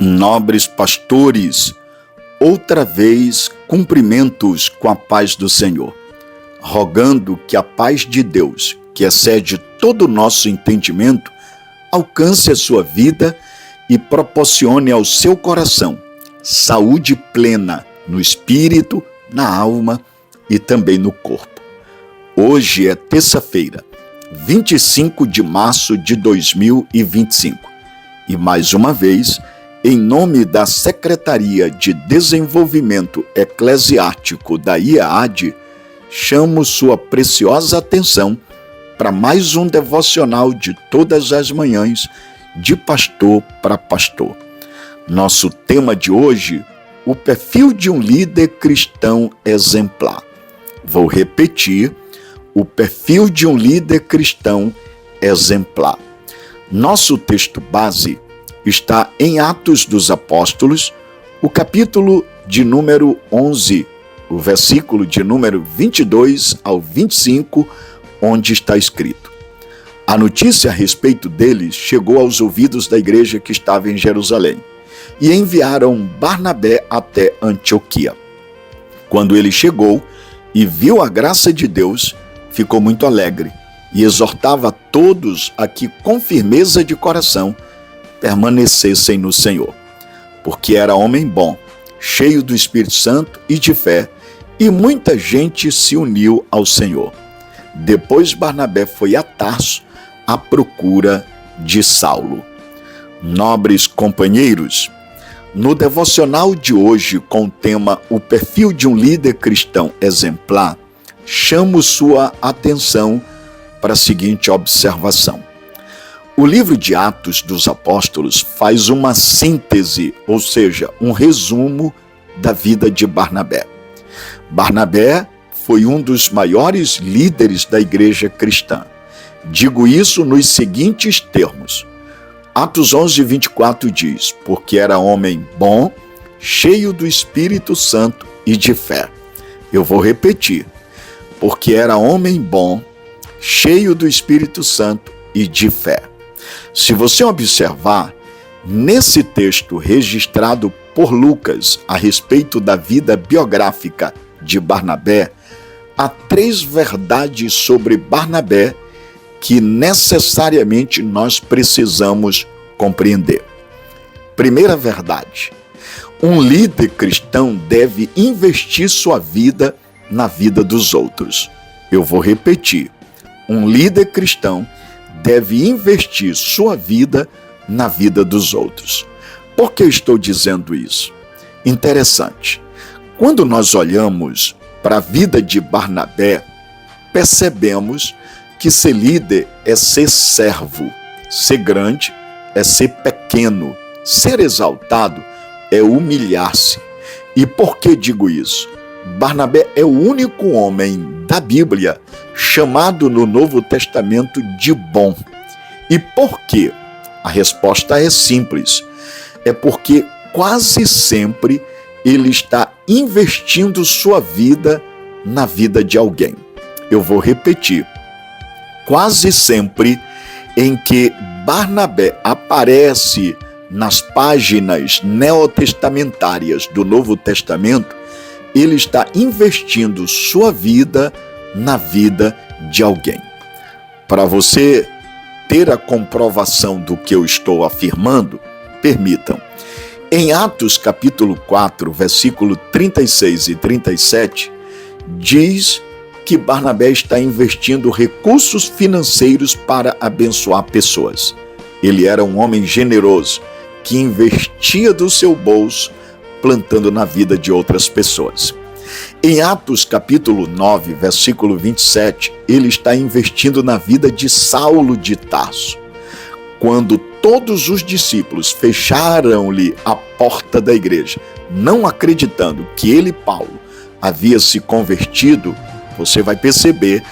Nobres pastores, outra vez cumprimentos com a paz do Senhor, rogando que a paz de Deus, que excede todo o nosso entendimento, alcance a sua vida e proporcione ao seu coração saúde plena no espírito, na alma e também no corpo. Hoje é terça-feira, 25 de março de 2025 e mais uma vez, em nome da Secretaria de Desenvolvimento Eclesiástico da IEAD, chamo sua preciosa atenção para mais um devocional de todas as manhãs, de pastor para pastor. Nosso tema de hoje, o perfil de um líder cristão exemplar. Vou repetir, o perfil de um líder cristão exemplar. Nosso texto base está em Atos dos Apóstolos, o capítulo de número 11, o versículo de número 22 ao 25, onde está escrito: a notícia a respeito deles chegou aos ouvidos da igreja que estava em Jerusalém, e enviaram Barnabé até Antioquia. Quando ele chegou e viu a graça de Deus, ficou muito alegre e exortava a todos a que, com firmeza de coração, permanecessem no Senhor, porque era homem bom, cheio do Espírito Santo e de fé, e muita gente se uniu ao Senhor. Depois Barnabé foi a Tarso à procura de Saulo. Nobres companheiros, no devocional de hoje com o tema O perfil de um líder cristão exemplar, chamo sua atenção para a seguinte observação. O livro de Atos dos Apóstolos faz uma síntese, ou seja, um resumo da vida de Barnabé. Barnabé foi um dos maiores líderes da igreja cristã. Digo isso nos seguintes termos. Atos 11, 24 diz, porque era homem bom, cheio do Espírito Santo e de fé. Eu vou repetir, porque era homem bom, cheio do Espírito Santo e de fé. Se você observar, nesse texto registrado por Lucas a respeito da vida biográfica de Barnabé, há 3 verdades sobre Barnabé que necessariamente nós precisamos compreender. Primeira verdade, um líder cristão deve investir sua vida na vida dos outros. Eu vou repetir, um líder cristão deve investir sua vida na vida dos outros. Por que eu estou dizendo isso? Interessante. Quando nós olhamos para a vida de Barnabé, percebemos que ser líder é ser servo, ser grande é ser pequeno, ser exaltado é humilhar-se. E por que digo isso? Barnabé é o único homem da Bíblia chamado no Novo Testamento de bom. E por quê? A resposta é simples. É porque quase sempre ele está investindo sua vida na vida de alguém. Eu vou repetir. Quase sempre em que Barnabé aparece nas páginas neotestamentárias do Novo Testamento, ele está investindo sua vida na vida de alguém. Para você ter a comprovação do que eu estou afirmando, permitam. Em Atos capítulo 4, versículo 36 e 37, diz que Barnabé está investindo recursos financeiros para abençoar pessoas. Ele era um homem generoso, que investia do seu bolso, plantando na vida de outras pessoas. Em Atos capítulo 9, versículo 27, ele está investindo na vida de Saulo de Tarso. Quando todos os discípulos fecharam-lhe a porta da igreja, não acreditando que ele, Paulo, havia se convertido, você vai perceber,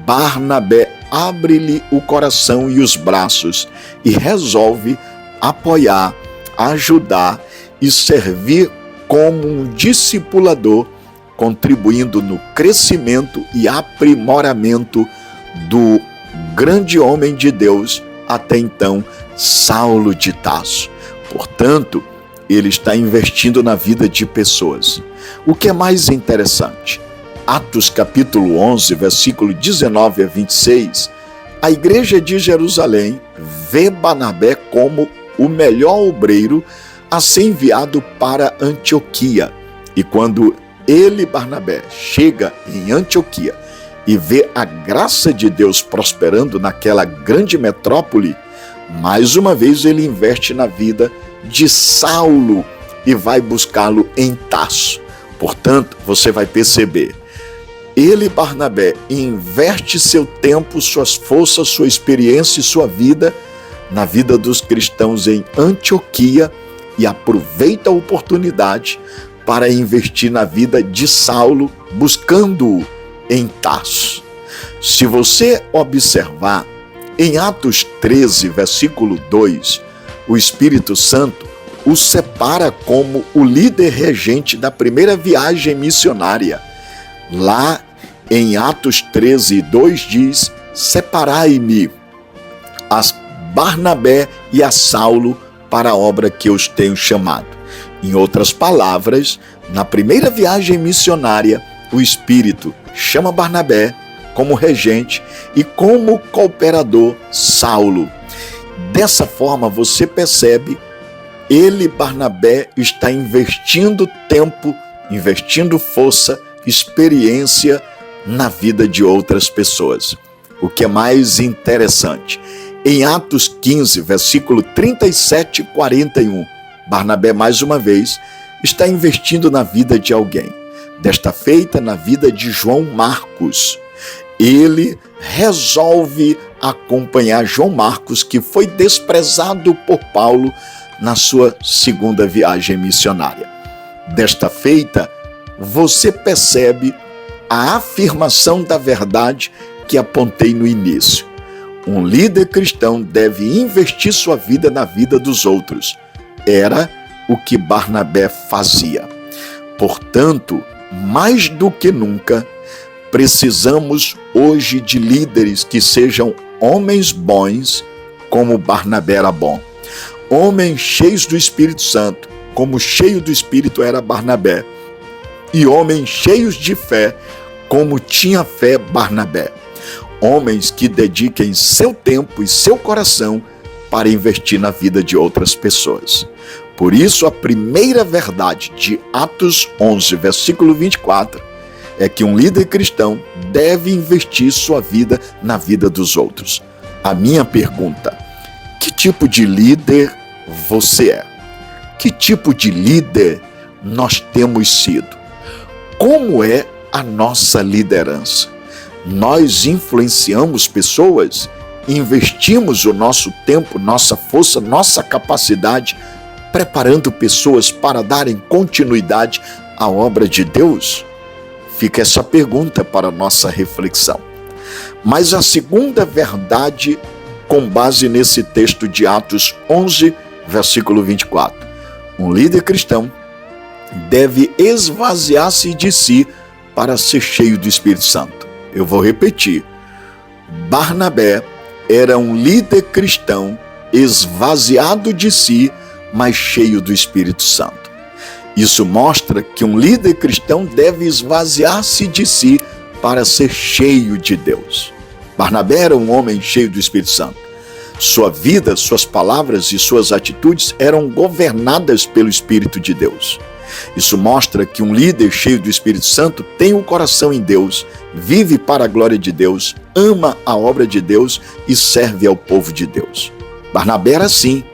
Barnabé abre-lhe o coração e os braços e resolve apoiar, ajudar e servir como um discipulador, contribuindo no crescimento e aprimoramento do grande homem de Deus, até então Saulo de Tarso. Portanto, ele está investindo na vida de pessoas. O que é mais interessante, Atos capítulo 11, versículo 19 a 26, a igreja de Jerusalém vê Barnabé como o melhor obreiro a ser enviado para Antioquia. E quando ele, Barnabé, chega em Antioquia e vê a graça de Deus prosperando naquela grande metrópole, mais uma vez ele investe na vida de Saulo e vai buscá-lo em Tarso. Portanto, você vai perceber, ele, Barnabé, investe seu tempo, suas forças, sua experiência e sua vida na vida dos cristãos em Antioquia e aproveita a oportunidade para investir na vida de Saulo, buscando-o em Tarso. Se você observar, em Atos 13, versículo 2, o Espírito Santo o separa como o líder regente da primeira viagem missionária. Lá em Atos 13, 2 diz: separai-me a Barnabé e a Saulo para a obra que eu os tenho chamado. Em outras palavras, na primeira viagem missionária, o Espírito chama Barnabé como regente e como cooperador Saulo. Dessa forma, você percebe, ele, Barnabé, está investindo tempo, investindo força, experiência na vida de outras pessoas. O que é mais interessante, em Atos 15, versículo 37 e 41, Barnabé, mais uma vez, está investindo na vida de alguém. Desta feita, na vida de João Marcos. Ele resolve acompanhar João Marcos, que foi desprezado por Paulo na sua segunda viagem missionária. Desta feita, você percebe a afirmação da verdade que apontei no início. Um líder cristão deve investir sua vida na vida dos outros. Era o que Barnabé fazia. Portanto, mais do que nunca, precisamos hoje de líderes que sejam homens bons, como Barnabé era bom. Homens cheios do Espírito Santo, como cheio do Espírito era Barnabé. E homens cheios de fé, como tinha fé Barnabé. Homens que dediquem seu tempo e seu coração para investir na vida de outras pessoas. Por isso, a primeira verdade de Atos 11, versículo 24, é que um líder cristão deve investir sua vida na vida dos outros. A minha pergunta: que tipo de líder você é? Que tipo de líder nós temos sido? Como é a nossa liderança? Nós influenciamos pessoas? Investimos o nosso tempo, nossa força, nossa capacidade, preparando pessoas para darem continuidade à obra de Deus? Fica essa pergunta para a nossa reflexão. Mas a segunda verdade, com base nesse texto de Atos 11, versículo 24. Um líder cristão deve esvaziar-se de si para ser cheio do Espírito Santo. Eu vou repetir. Barnabé era um líder cristão esvaziado de si, mas cheio do Espírito Santo. Isso mostra que um líder cristão deve esvaziar-se de si para ser cheio de Deus. Barnabé era um homem cheio do Espírito Santo. Sua vida, suas palavras e suas atitudes eram governadas pelo Espírito de Deus. Isso mostra que um líder cheio do Espírito Santo tem o coração em Deus, vive para a glória de Deus, ama a obra de Deus e serve ao povo de Deus. Barnabé era assim,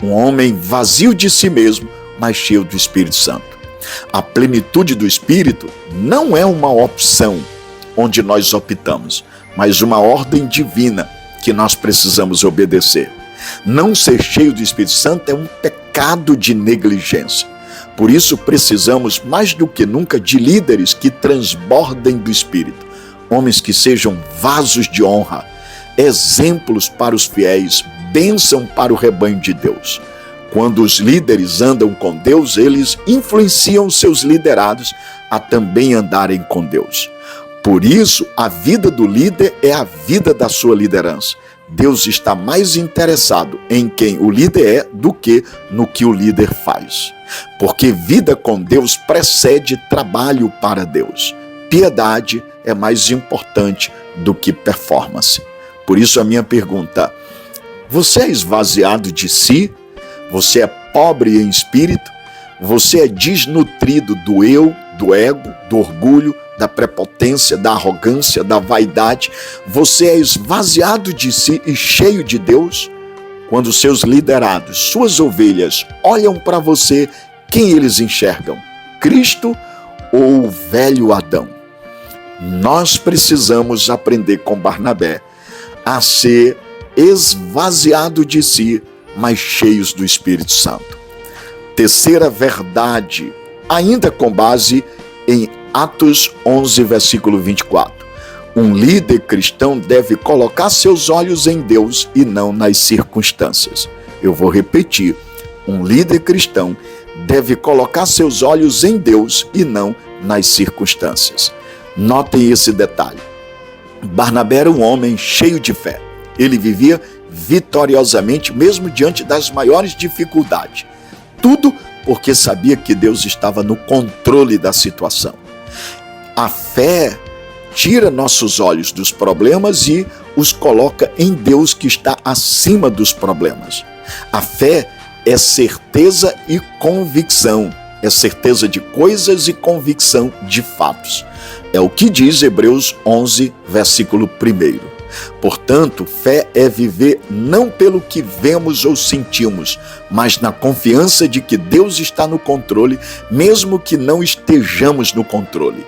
um homem vazio de si mesmo, mas cheio do Espírito Santo. A plenitude do Espírito não é uma opção onde nós optamos, mas uma ordem divina que nós precisamos obedecer. Não ser cheio do Espírito Santo é um pecado de negligência. Por isso precisamos mais do que nunca de líderes que transbordem do Espírito, homens que sejam vasos de honra, exemplos para os fiéis, bênção para o rebanho de Deus. Quando os líderes andam com Deus, eles influenciam seus liderados a também andarem com Deus. Por isso, a vida do líder é a vida da sua liderança. Deus está mais interessado em quem o líder é do que no que o líder faz. porque vida com Deus precede trabalho para Deus. Piedade é mais importante do que performance. Por isso a minha pergunta: você é esvaziado de si? Você é pobre em espírito? Você é desnutrido do eu, do ego, do orgulho, da prepotência, da arrogância, da vaidade? Você é esvaziado de si e cheio de Deus? Quando seus liderados, suas ovelhas, olham para você, quem eles enxergam? Cristo ou o velho Adão? Nós precisamos aprender com Barnabé a ser esvaziado de si, mas cheios do Espírito Santo. Terceira verdade, ainda com base em Atos 11, versículo 24. Um líder cristão deve colocar seus olhos em Deus e não nas circunstâncias. Eu vou repetir. Um líder cristão deve colocar seus olhos em Deus e não nas circunstâncias. Notem esse detalhe. Barnabé era um homem cheio de fé. Ele vivia vitoriosamente, mesmo diante das maiores dificuldades. Tudo porque sabia que Deus estava no controle da situação. A fé tira nossos olhos dos problemas e os coloca em Deus, que está acima dos problemas. A fé é certeza e convicção. É certeza de coisas e convicção de fatos. É o que diz Hebreus 11, versículo 1. Portanto, fé é viver não pelo que vemos ou sentimos, mas na confiança de que Deus está no controle, mesmo que não estejamos no controle.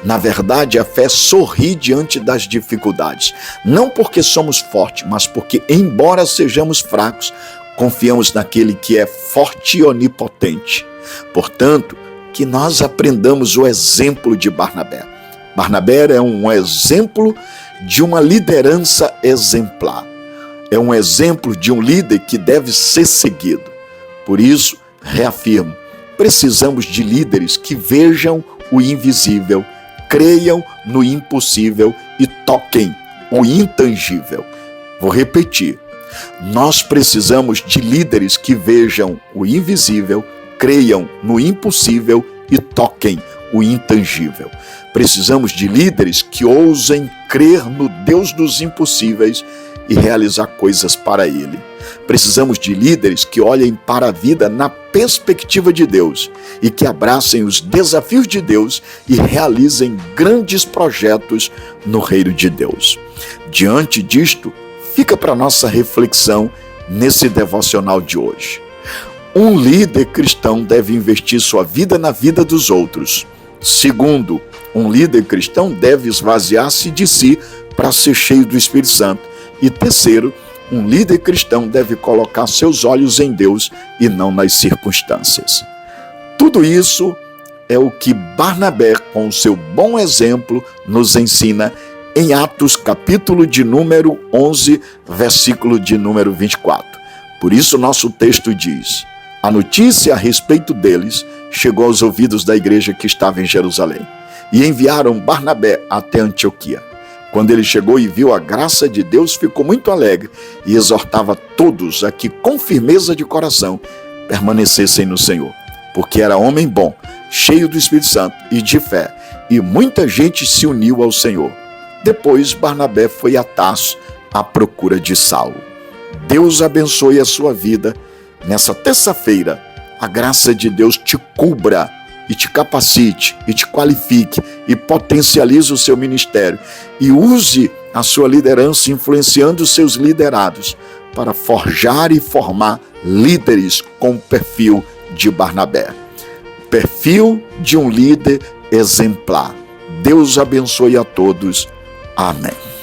Na verdade, a fé sorri diante das dificuldades, não porque somos fortes, mas porque, embora sejamos fracos, confiamos naquele que é forte e onipotente. Portanto, que nós aprendamos o exemplo de Barnabé. Barnabé é um exemplo de uma liderança exemplar. É um exemplo de um líder que deve ser seguido. Por isso, reafirmo, precisamos de líderes que vejam o invisível, creiam no impossível e toquem o intangível. Vou repetir. Nós precisamos de líderes que vejam o invisível, creiam no impossível e toquem o intangível. Precisamos de líderes que ousem crer no Deus dos impossíveis e realizar coisas para Ele. Precisamos de líderes que olhem para a vida na perspectiva de Deus e que abracem os desafios de Deus e realizem grandes projetos no reino de Deus. Diante disto, fica para nossa reflexão nesse devocional de hoje. Um líder cristão deve investir sua vida na vida dos outros. Segundo, um líder cristão deve esvaziar-se de si para ser cheio do Espírito Santo. E terceiro, um líder cristão deve colocar seus olhos em Deus e não nas circunstâncias. Tudo isso é o que Barnabé, com o seu bom exemplo, nos ensina em Atos, capítulo de número 11, versículo de número 24. Por isso nosso texto diz: a notícia a respeito deles chegou aos ouvidos da igreja que estava em Jerusalém, e enviaram Barnabé até Antioquia. Quando ele chegou e viu a graça de Deus, ficou muito alegre e exortava todos a que, com firmeza de coração, permanecessem no Senhor, porque era homem bom, cheio do Espírito Santo e de fé, e muita gente se uniu ao Senhor. Depois Barnabé foi a Tarso à procura de Saulo. Deus abençoe a sua vida. Nessa terça-feira, a graça de Deus te cubra e te capacite e te qualifique e potencialize o seu ministério e use a sua liderança influenciando os seus liderados para forjar e formar líderes com o perfil de Barnabé. Perfil de um líder exemplar. Deus abençoe a todos. Amém.